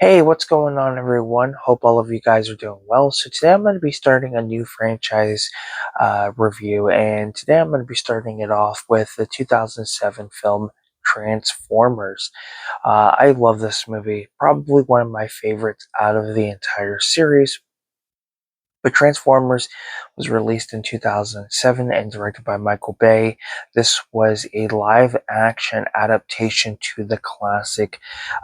Hey, what's going on, everyone? Hope all of you guys are doing well. So, today I'm going to be starting a new franchise review, and today I'm going to be starting it off with the 2007 film Transformers. I love this movie, probably one of my favorites out of the entire series. But Transformers was released in 2007 and directed by Michael Bay. This was a live action adaptation to the classic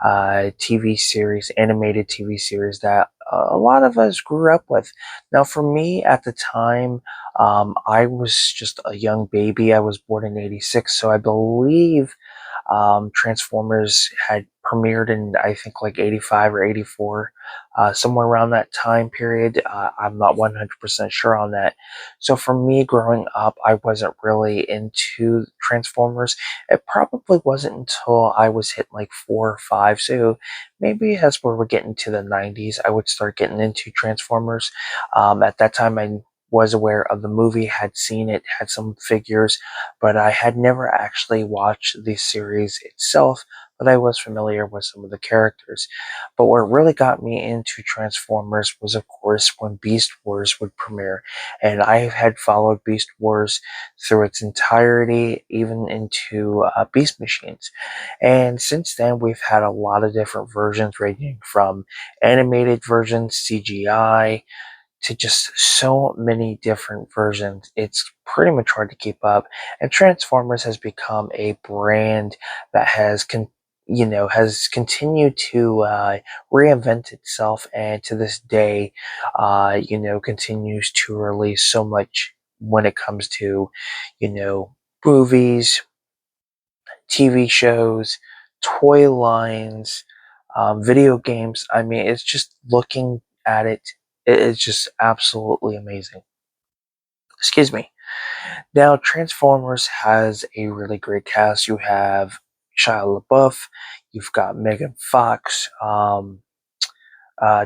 TV series, animated TV series that a lot of us grew up with. Now, for me at the time, I was just a young baby. I was born in '86, so I believe Transformers had premiered in, I think, like '85 or '84, somewhere around that time period. I'm not 100% sure on that. So for me growing up, I wasn't really into Transformers. It probably wasn't until I was hit like 4 or 5. So maybe as we were getting to the '90s, I would start getting into Transformers. At that time, I was aware of the movie, had seen it, had some figures, but I had never actually watched the series itself, but I was familiar with some of the characters. But what really got me into Transformers was, of course, when Beast Wars would premiere. And I had followed Beast Wars through its entirety, even into Beast Machines. And since then, we've had a lot of different versions, ranging from animated versions, CGI, to just so many different versions. It's pretty much hard to keep up. And Transformers has become a brand that has continued to reinvent itself, and to this day, continues to release so much when it comes to, you know, movies, TV shows, toy lines, video games. I mean, it's just looking at it, it's just absolutely amazing. Excuse me. Now, Transformers has a really great cast. You have Shia LaBeouf, you've got Megan Fox,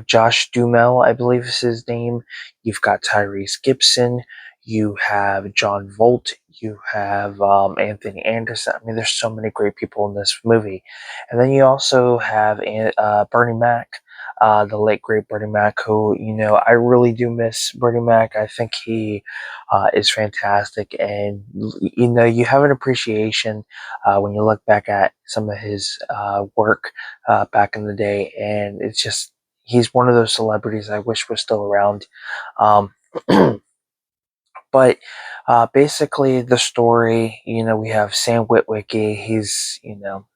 Josh Duhamel, I believe is his name. You've got Tyrese Gibson. You have John Voight. You have Anthony Anderson. I mean, there's so many great people in this movie. And then you also have Bernie Mac, the late great Bernie Mac, who, I really do miss Bernie Mac. I think he is fantastic. And, you have an appreciation when you look back at some of his work back in the day. And it's just, he's one of those celebrities I wish was still around. Um, but basically, the story, we have Sam Witwicky. He's,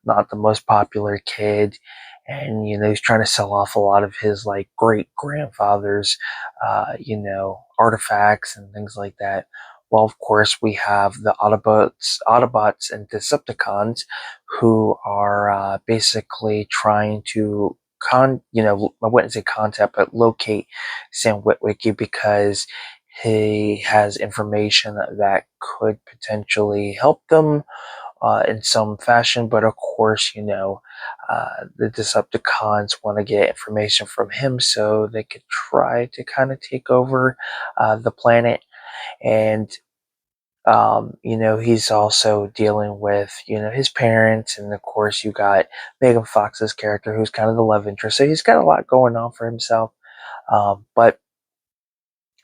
not the most popular kid. And, he's trying to sell off a lot of his, like, great grandfather's, artifacts and things like that. Well, of course, we have the Autobots and Decepticons, who are basically trying to I wouldn't say contact, but locate Sam Witwicky, because he has information that could potentially help them in some fashion. But of course, the Decepticons want to get information from him so they could try to kind of take over the planet. And he's also dealing with, his parents, and of course you got Megan Fox's character, who's kind of the love interest. So he's got a lot going on for himself. But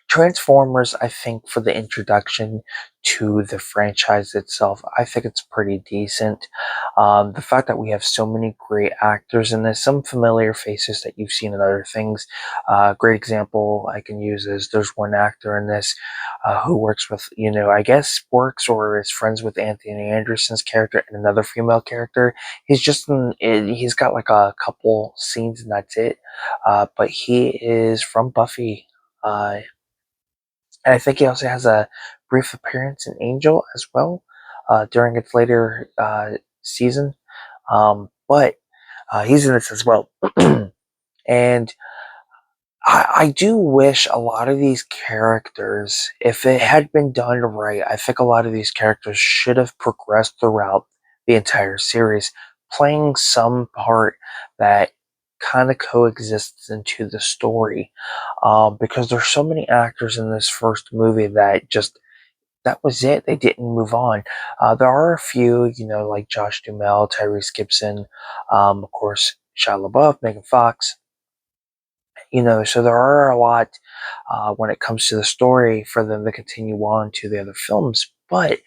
Transformers, I think, for the introduction to the franchise itself, I think it's pretty decent. The fact that we have so many great actors in this, some familiar faces that you've seen in other things. Great example I can use is, there's one actor in this who works with, I guess works or is friends with Anthony Anderson's character, and another female character. He's got like a couple scenes and that's it. But he is from Buffy. And I think he also has a brief appearance in Angel as well during its later season. But he's in this as well. And I do wish a lot of these characters, if it had been done right, I think a lot of these characters should have progressed throughout the entire series, playing some part that kind of coexists into the story. Because there's so many actors in this first movie that just, that was it. They didn't move on. There are a few, like Josh Duhamel, Tyrese Gibson, of course, Shia LaBeouf, Megan Fox. so there are a lot when it comes to the story for them to continue on to the other films. But,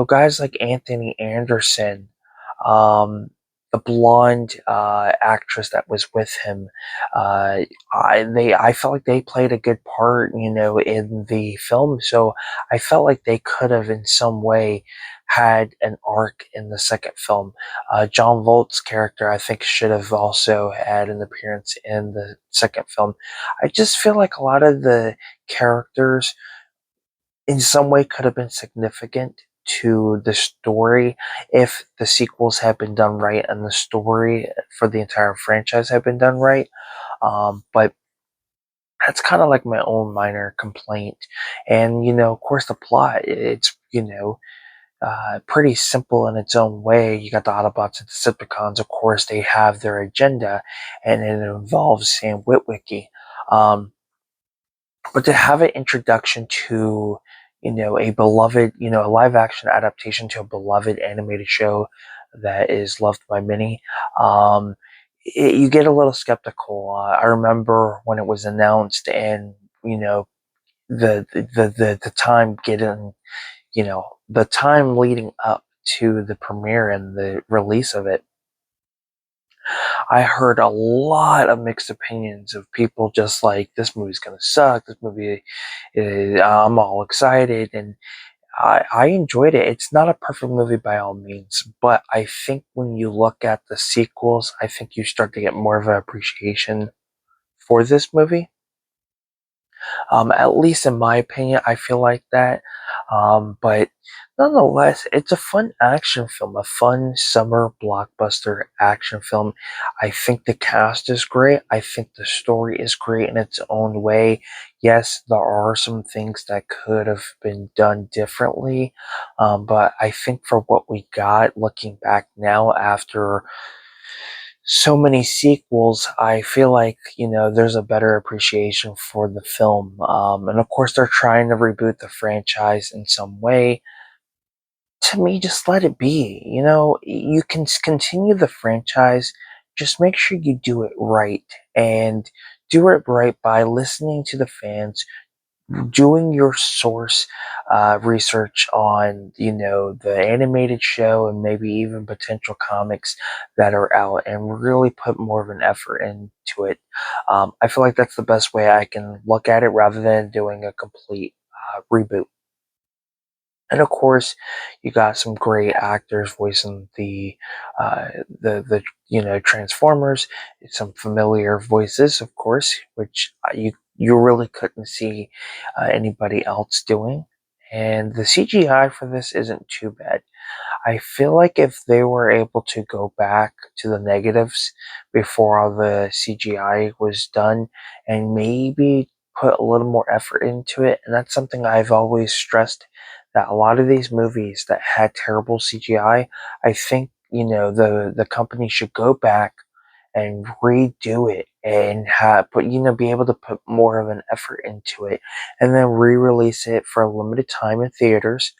guys like Anthony Anderson, um, the blonde actress that was with him, I felt like they played a good part, in the film. So I felt like they could have, in some way, had an arc in the second film. John Volt's character, I think, should have also had an appearance in the second film. I just feel like a lot of the characters, in some way, could have been significant to the story if the sequels had been done right and the story for the entire franchise had been done right. But that's kind of like my own minor complaint. And, of course, the plot, it's, pretty simple in its own way. You got the Autobots and Decepticons, of course, they have their agenda, and it involves Sam Witwicky. Um, but to have an introduction to, a beloved, a live action adaptation to a beloved animated show that is loved by many, you get a little skeptical. I remember when it was announced, and the time getting, the time leading up to the premiere and the release of it, I heard a lot of mixed opinions of people just like, this movie's gonna suck. This movie, I'm all excited, and I enjoyed it. It's not a perfect movie by all means, but I think when you look at the sequels, I think you start to get more of an appreciation for this movie. At least in my opinion, I feel like that. But nonetheless, it's a fun action film, a fun summer blockbuster action film. I think the cast is great. I think the story is great in its own way. Yes, there are some things that could have been done differently, but I think for what we got, looking back now after so many sequels, I feel like, there's a better appreciation for the film. And of course, they're trying to reboot the franchise in some way. To me, just let it be. You can continue the franchise, just make sure you do it right. And do it right by listening to the fans, doing your source research on the animated show and maybe even potential comics that are out, and really put more of an effort into it. I feel like that's the best way I can look at it, rather than doing a complete reboot. And of course, you got some great actors voicing the Transformers. Some familiar voices, of course, which you really couldn't see anybody else doing. And the CGI for this isn't too bad. I feel like if they were able to go back to the negatives before all the CGI was done, and maybe put a little more effort into it, and that's something I've always stressed, that a lot of these movies that had terrible CGI, I think, the company should go back and redo it, and be able to put more of an effort into it, and then re-release it for a limited time in theaters,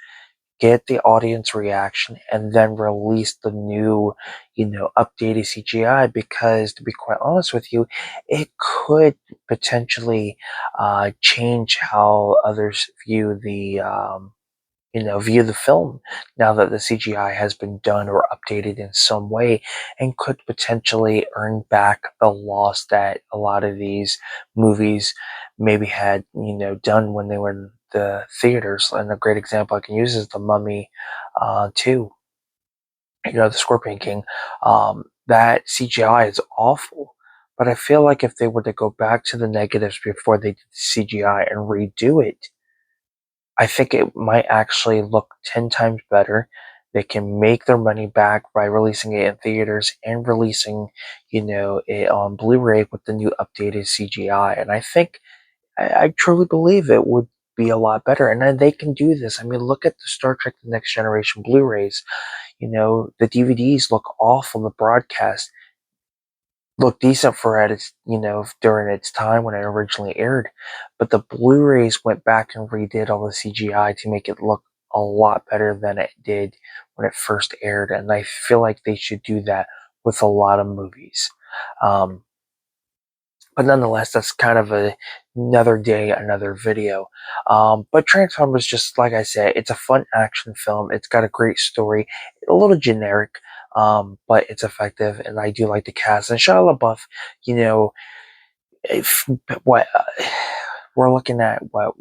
get the audience reaction, and then release the new, updated CGI. Because, to be quite honest with you, it could potentially change how others view the film, now that the CGI has been done or updated in some way, and could potentially earn back the loss that a lot of these movies maybe had, done when they were in the theaters. And a great example I can use is The Mummy 2, the Scorpion King. That CGI is awful. But I feel like if they were to go back to the negatives before they did the CGI and redo it, I think it might actually look 10 times better. They can make their money back by releasing it in theaters and releasing, it on Blu-ray with the new updated CGI. And I think, I truly believe it would be a lot better. And then they can do this. I mean, look at the Star Trek The Next Generation Blu-rays. The DVDs look awful. The broadcast looked decent for its, during its time when it originally aired, but the Blu-rays went back and redid all the CGI to make it look a lot better than it did when it first aired, and I feel like they should do that with a lot of movies. Um, But nonetheless, that's kind of another day, another video. But Transformers, just like I said, it's a fun action film. It's got a great story, a little generic, but it's effective, and I do like the cast. And Shia LaBeouf, you know, if what we're looking at, what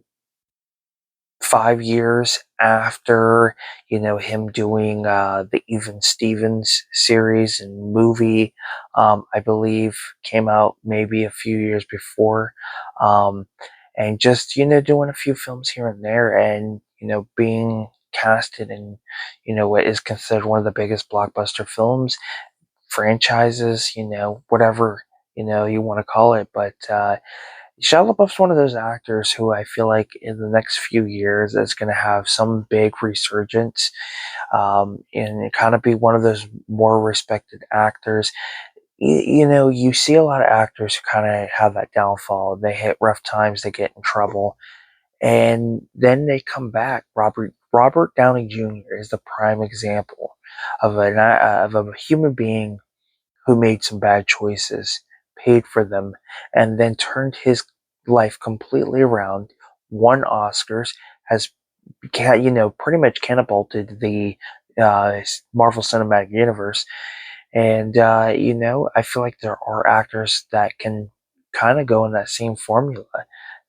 5 years after him doing the Even Stevens series and movie, I believe came out maybe a few years before, um, and just doing a few films here and there, and being casted in what is considered one of the biggest blockbuster films franchises, whatever you want to call it, but Shia LaBeouf's one of those actors who I feel like in the next few years is going to have some big resurgence, and kind of be one of those more respected actors. You see a lot of actors who kind of have that downfall. They hit rough times, they get in trouble, and then they come back. Robert Downey Jr. is the prime example of a human being who made some bad choices, paid for them, and then turned his life completely around, won Oscars, has pretty much catapulted the Marvel Cinematic Universe, and I feel like there are actors that can kind of go in that same formula,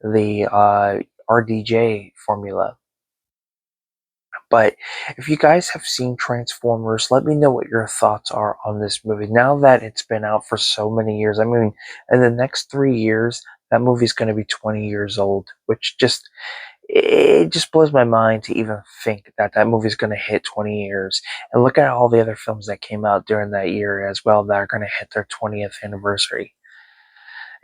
the RDJ formula. But if you guys have seen Transformers, let me know what your thoughts are on this movie. Now that it's been out for so many years, I mean, in the next 3 years, that movie's going to be 20 years old, which it just blows my mind to even think that that movie's going to hit 20 years. And look at all the other films that came out during that year as well that are going to hit their 20th anniversary.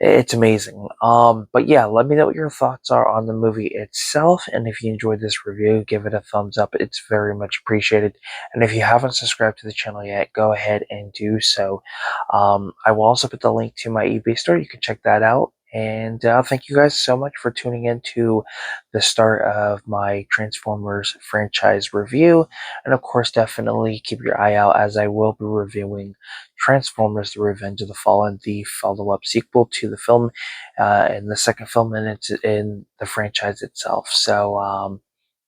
It's amazing. But yeah, let me know what your thoughts are on the movie itself. And if you enjoyed this review, give it a thumbs up. It's very much appreciated. And if you haven't subscribed to the channel yet, go ahead and do so. I will also put the link to my eBay store. You can check that out. And thank you guys so much for tuning in to the start of my Transformers franchise review. And of course, definitely keep your eye out as I will be reviewing Transformers: The Revenge of the Fallen, the follow-up sequel to the film, and the second film in the franchise itself. So,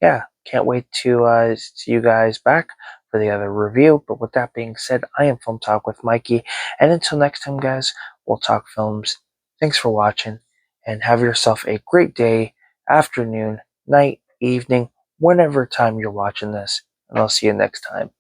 yeah, can't wait to see you guys back for the other review. But with that being said, I am Film Talk with Mikey, and until next time, guys, we'll talk films. Thanks for watching, and have yourself a great day, afternoon, night, evening, whenever time you're watching this, and I'll see you next time.